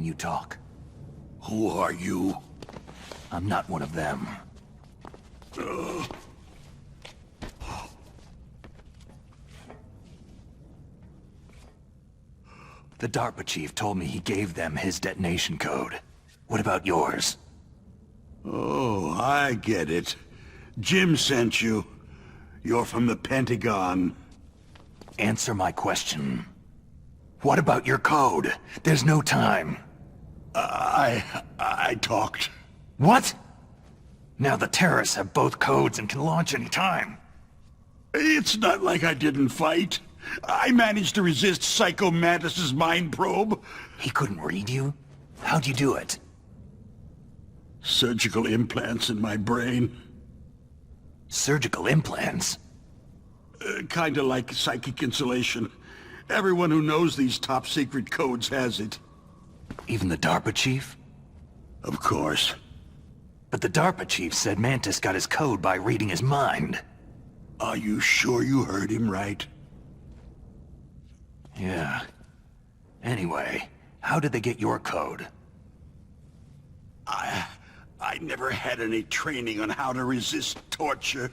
you talk? Who are you? I'm not one of them. The DARPA chief told me he gave them his detonation code. What about yours? Oh, I get it. Jim sent you. You're from the Pentagon. Answer my question. What about your code? There's no time. I talked. What? Now the terrorists have both codes and can launch any time. It's not like I didn't fight. I managed to resist Psycho Mantis's mind probe. He couldn't read you? How'd you do it? Surgical implants in my brain. Surgical implants? Kinda like psychic insulation. Everyone who knows these top-secret codes has it. Even the DARPA chief? Of course. But the DARPA chief said Mantis got his code by reading his mind. Are you sure you heard him right? Yeah. Anyway, how did they get your code? I never had any training on how to resist torture.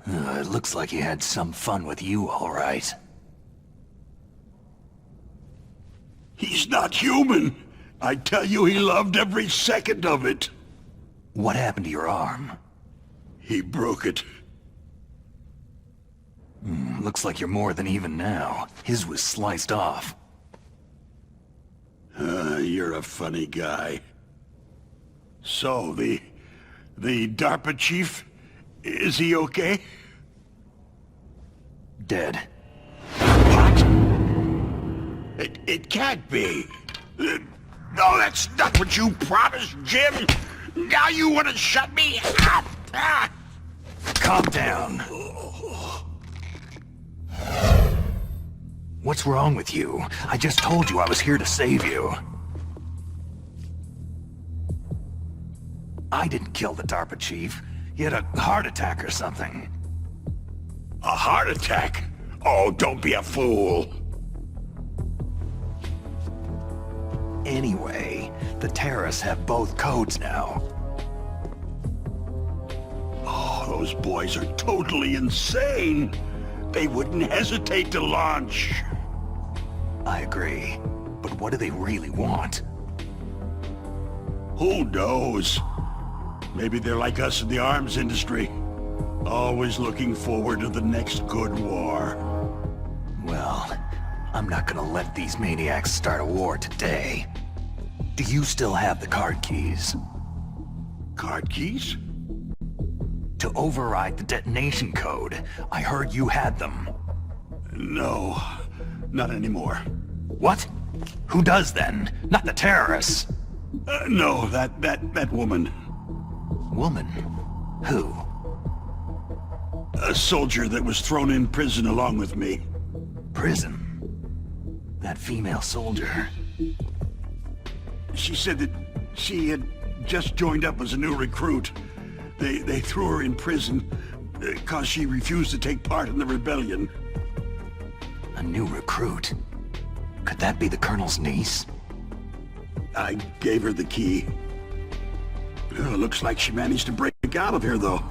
It looks like he had some fun with you, all right. He's not human. I tell you, he loved every second of it. What happened to your arm? He broke it. Looks like you're more than even now. His was sliced off. You're a funny guy. So, the DARPA chief, is he okay? Dead. What? It can't be. No, that's not what you promised, Jim. Now you want to shut me up? Calm down. What's wrong with you? I just told you I was here to save you. I didn't kill the DARPA chief. He had a heart attack or something. A heart attack? Oh, don't be a fool. Anyway, the terrorists have both codes now. Oh, those boys are totally insane. They wouldn't hesitate to launch. I agree. But what do they really want? Who knows? Maybe they're like us in the arms industry. Always looking forward to the next good war. Well, I'm not gonna let these maniacs start a war today. Do you still have the card keys? Card keys? To override the detonation code. I heard you had them. No, not anymore. What? Who does then? Not the terrorists. No, that woman. Woman? Who? A soldier that was thrown in prison along with me. Prison? That female soldier. She said that she had just joined up as a new recruit. They threw her in prison because she refused to take part in the rebellion. A new recruit? Could that be the Colonel's niece? I gave her the key. Looks like she managed to break out of here, though.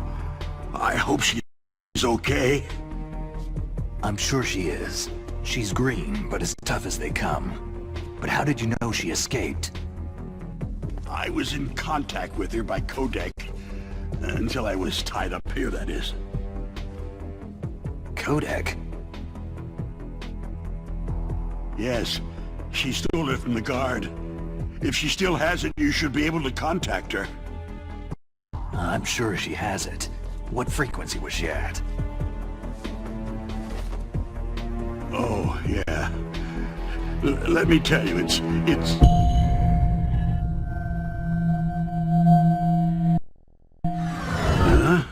I hope she's okay. I'm sure she is. She's green, but as tough as they come. But how did you know she escaped? I was in contact with her by codec. Until I was tied up here, that is. Codec? Yes, she stole it from the guard. If she still has it, you should be able to contact her. I'm sure she has it. What frequency was she at? Oh, yeah. Let me tell you, it's... Huh?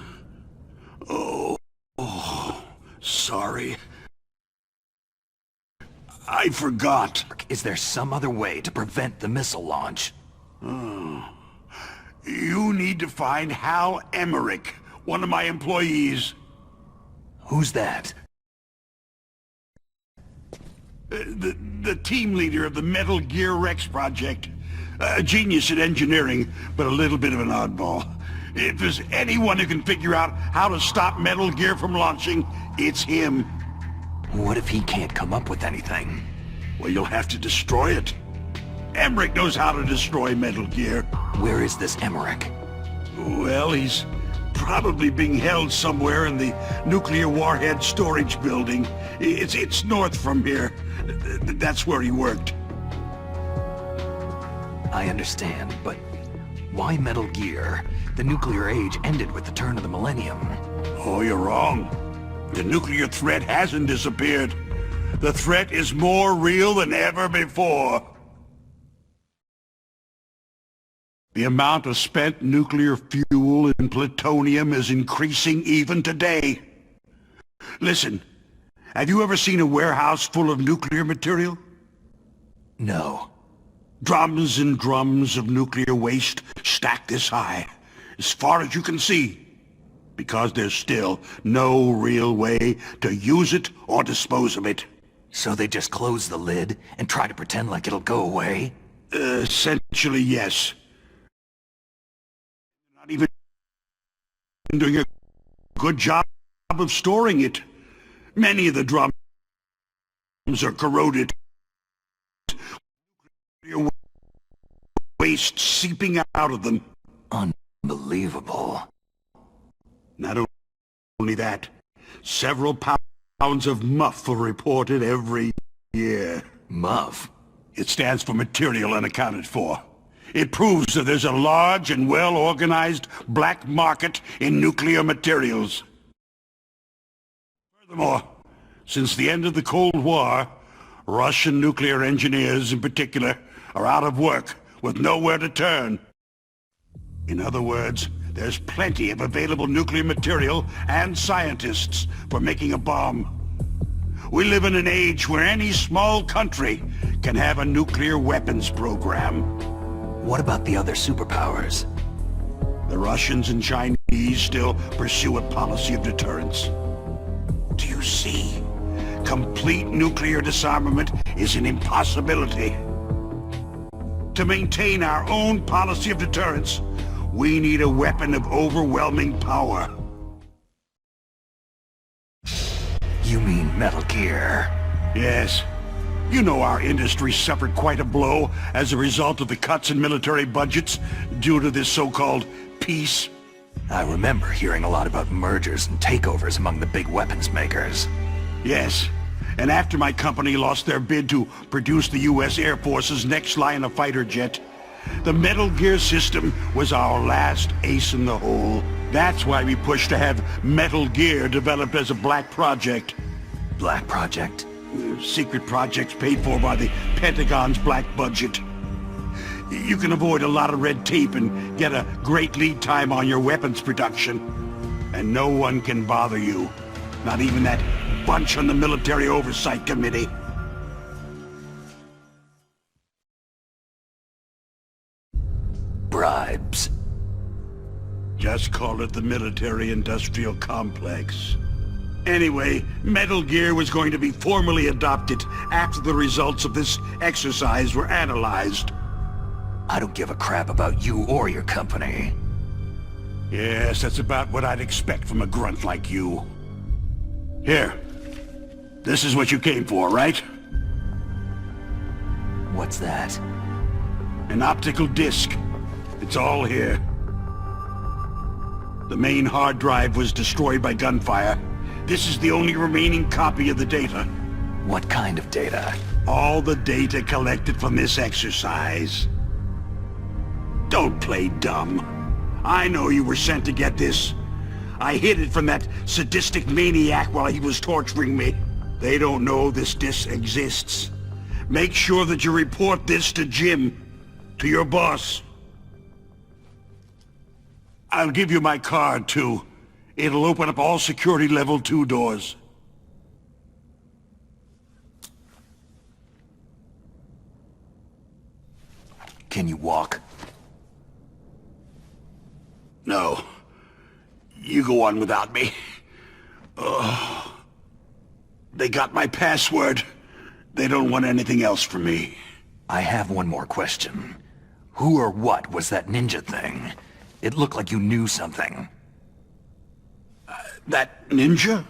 Oh, sorry. I forgot. Is there some other way to prevent the missile launch? You need to find Hal Emmerich, one of my employees. Who's that? The team leader of the Metal Gear Rex project. A genius at engineering, but a little bit of an oddball. If there's anyone who can figure out how to stop Metal Gear from launching, it's him. What if he can't come up with anything? Well, you'll have to destroy it. Emmerich knows how to destroy Metal Gear. Where is this Emmerich? Well, he's probably being held somewhere in the nuclear warhead storage building. It's north from here. That's where he worked. I understand, but why Metal Gear? The nuclear age ended with the turn of the millennium. Oh, you're wrong. The nuclear threat hasn't disappeared. The threat is more real than ever before. The amount of spent nuclear fuel and plutonium is increasing even today. Listen, have you ever seen a warehouse full of nuclear material? No. Drums and drums of nuclear waste stacked this high, as far as you can see, because there's still no real way to use it or dispose of it. So they just close the lid and try to pretend like it'll go away? Essentially, yes. Not even doing a good job of storing it. Many of the drums are corroded. Waste seeping out of them. Unbelievable. Not only that, several pounds of MUF are reported every year. MUF? It stands for material unaccounted for. It proves that there's a large and well-organized black market in nuclear materials. Furthermore, since the end of the Cold War, Russian nuclear engineers in particular are out of work with nowhere to turn. In other words, there's plenty of available nuclear material and scientists for making a bomb. We live in an age where any small country can have a nuclear weapons program. What about the other superpowers? The Russians and Chinese still pursue a policy of deterrence. Do you see? Complete nuclear disarmament is an impossibility. To maintain our own policy of deterrence, we need a weapon of overwhelming power. You mean Metal Gear? Yes. You know our industry suffered quite a blow as a result of the cuts in military budgets due to this so-called peace. I remember hearing a lot about mergers and takeovers among the big weapons makers. Yes. And after my company lost their bid to produce the U.S. Air Force's next line of fighter jet, the Metal Gear system was our last ace in the hole. That's why we pushed to have Metal Gear developed as a black project. Black Project? Secret projects paid for by the Pentagon's black budget. You can avoid a lot of red tape and get a great lead time on your weapons production. And no one can bother you. Not even that bunch on the Military Oversight Committee. Bribes. Just call it the military-industrial complex. Anyway, Metal Gear was going to be formally adopted after the results of this exercise were analyzed. I don't give a crap about you or your company. Yes, that's about what I'd expect from a grunt like you. Here. This is what you came for, right? What's that? An optical disc. It's all here. The main hard drive was destroyed by gunfire. This is the only remaining copy of the data. What kind of data? All the data collected from this exercise. Don't play dumb. I know you were sent to get this. I hid it from that sadistic maniac while he was torturing me. They don't know this disc exists. Make sure that you report this to Jim, to your boss. I'll give you my card, too. It'll open up all security level 2 doors. Can you walk? No. You go on without me. They got my password. They don't want anything else from me. I have one more question. Who or what was that ninja thing? It looked like you knew something. That ninja?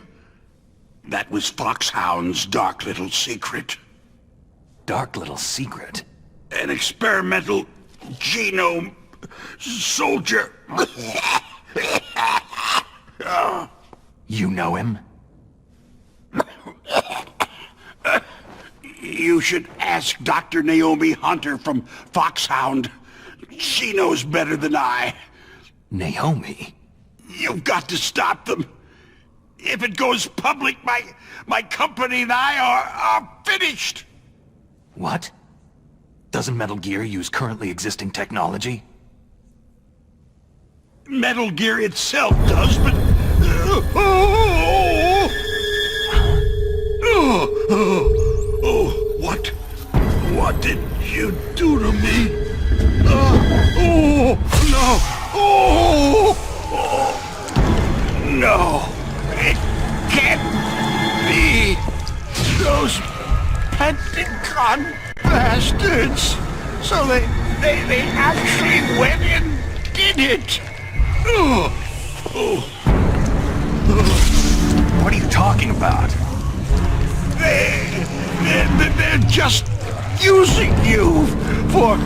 That was Foxhound's dark little secret. Dark little secret? An experimental genome soldier. You know him? You should ask Dr. Naomi Hunter from Foxhound. She knows better than I. Naomi? You've got to stop them. If it goes public, my company and I are finished. What? Doesn't Metal Gear use currently existing technology? Metal Gear itself does, but... What did you do to me? No! It can't be! Those Pentagon bastards! So they actually went and did it! What are you talking about? They're just using you for...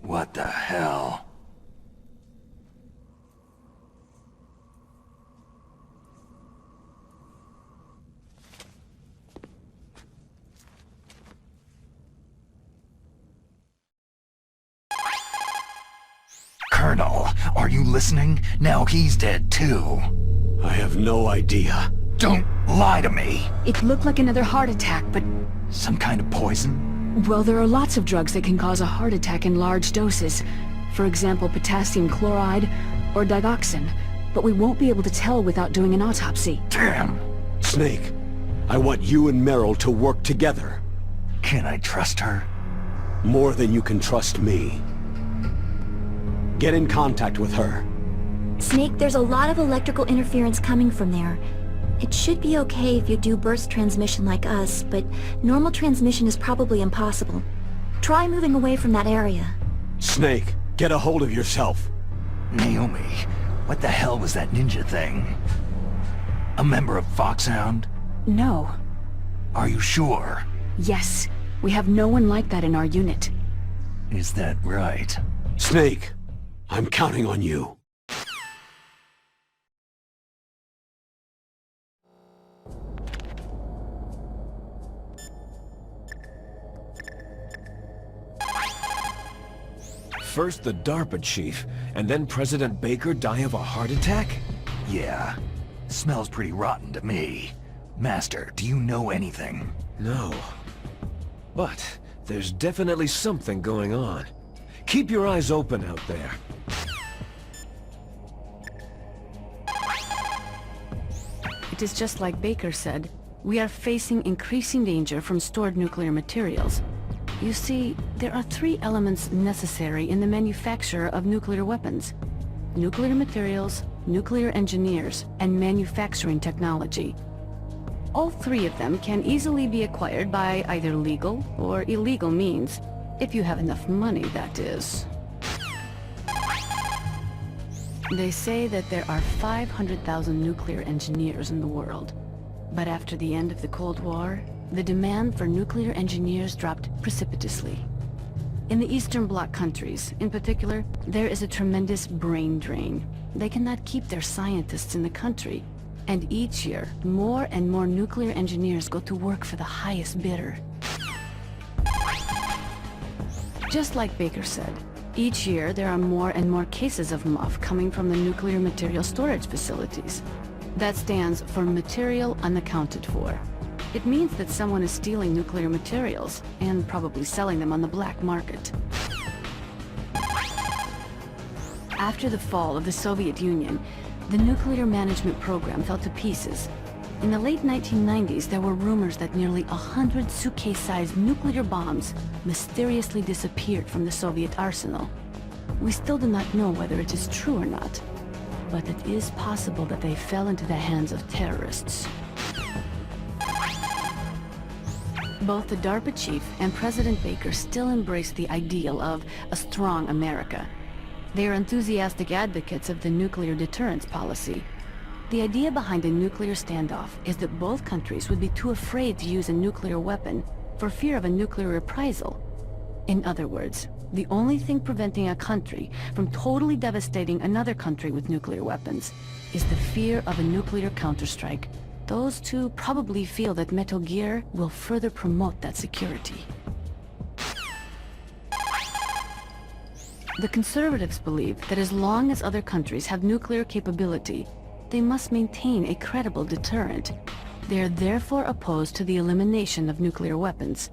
What the hell? Colonel, are you listening? Now he's dead too. I have no idea. Don't lie to me. It looked like another heart attack, but... Some kind of poison? Well, there are lots of drugs that can cause a heart attack in large doses. For example, potassium chloride or digoxin. But we won't be able to tell without doing an autopsy. Damn. Snake, I want you and Meryl to work together. Can I trust her? More than you can trust me. Get in contact with her. Snake, there's a lot of electrical interference coming from there. It should be okay if you do burst transmission like us, but normal transmission is probably impossible. Try moving away from that area. Snake, get a hold of yourself. Naomi, what the hell was that ninja thing? A member of Foxhound? No. Are you sure? Yes. We have no one like that in our unit. Is that right? Snake, I'm counting on you. First the DARPA chief, and then President Baker die of a heart attack? Yeah. Smells pretty rotten to me. Master, do you know anything? No. But there's definitely something going on. Keep your eyes open out there. It is just like Baker said. We are facing increasing danger from stored nuclear materials. You see, there are 3 elements necessary in the manufacture of nuclear weapons: nuclear materials, nuclear engineers, and manufacturing technology. All 3 of them can easily be acquired by either legal or illegal means, if you have enough money, that is. They say that there are 500,000 nuclear engineers in the world. But after the end of the Cold War, the demand for nuclear engineers dropped precipitously. In the Eastern Bloc countries, in particular, there is a tremendous brain drain. They cannot keep their scientists in the country. And each year, more and more nuclear engineers go to work for the highest bidder. Just like Baker said, each year there are more and more cases of MUF coming from the nuclear material storage facilities. That stands for Material Unaccounted For. It means that someone is stealing nuclear materials, and probably selling them on the black market. After the fall of the Soviet Union, the nuclear management program fell to pieces. In the late 1990s, there were rumors that nearly 100 Sukhoi-sized nuclear bombs mysteriously disappeared from the Soviet arsenal. We still do not know whether it is true or not, but it is possible that they fell into the hands of terrorists. Both the DARPA chief and President Baker still embrace the ideal of a strong America. They are enthusiastic advocates of the nuclear deterrence policy. The idea behind a nuclear standoff is that both countries would be too afraid to use a nuclear weapon for fear of a nuclear reprisal. In other words, the only thing preventing a country from totally devastating another country with nuclear weapons is the fear of a nuclear counterstrike. Those two probably feel that Metal Gear will further promote that security. The conservatives believe that as long as other countries have nuclear capability, they must maintain a credible deterrent. They are therefore opposed to the elimination of nuclear weapons.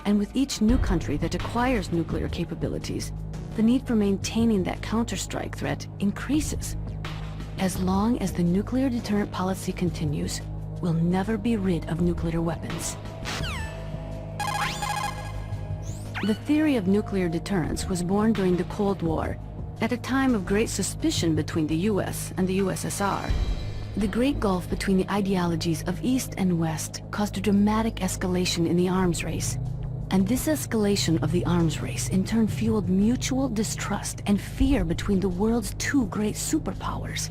And with each new country that acquires nuclear capabilities, the need for maintaining that counterstrike threat increases. As long as the nuclear deterrent policy continues, we'll never be rid of nuclear weapons. The theory of nuclear deterrence was born during the Cold War, at a time of great suspicion between the US and the USSR. The great gulf between the ideologies of East and West caused a dramatic escalation in the arms race. And this escalation of the arms race in turn fueled mutual distrust and fear between the world's two great superpowers.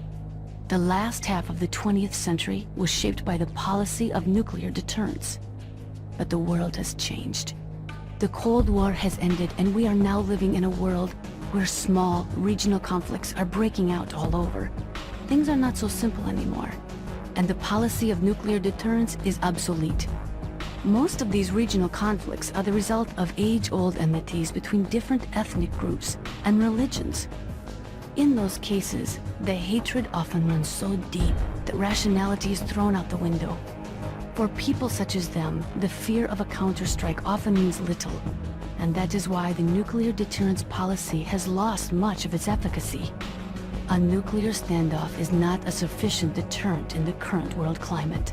The last half of the 20th century was shaped by the policy of nuclear deterrence. But the world has changed. The Cold War has ended, and we are now living in a world where small, regional conflicts are breaking out all over. Things are not so simple anymore, and the policy of nuclear deterrence is obsolete. Most of these regional conflicts are the result of age-old enmities between different ethnic groups and religions. In those cases, the hatred often runs so deep that rationality is thrown out the window. For people such as them, the fear of a counterstrike often means little, and that is why the nuclear deterrence policy has lost much of its efficacy. A nuclear standoff is not a sufficient deterrent in the current world climate.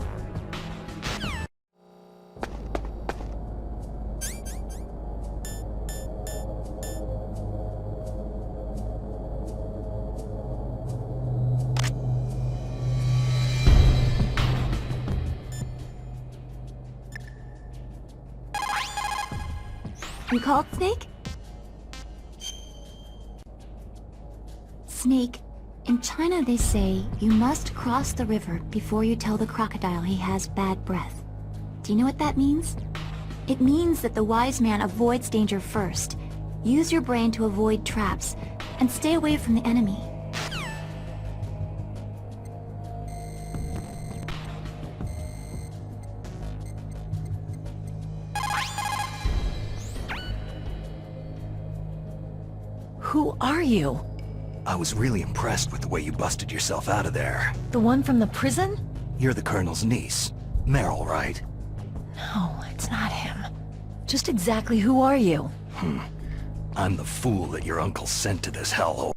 You called, Snake? Snake, in China they say you must cross the river before you tell the crocodile he has bad breath. Do you know what that means? It means that the wise man avoids danger first. Use your brain to avoid traps, and stay away from the enemy. Who are you? I was really impressed with the way you busted yourself out of there. The one from the prison? You're the Colonel's niece. Meryl, right? No, it's not him. Just exactly who are you? I'm the fool that your uncle sent to this hellhole.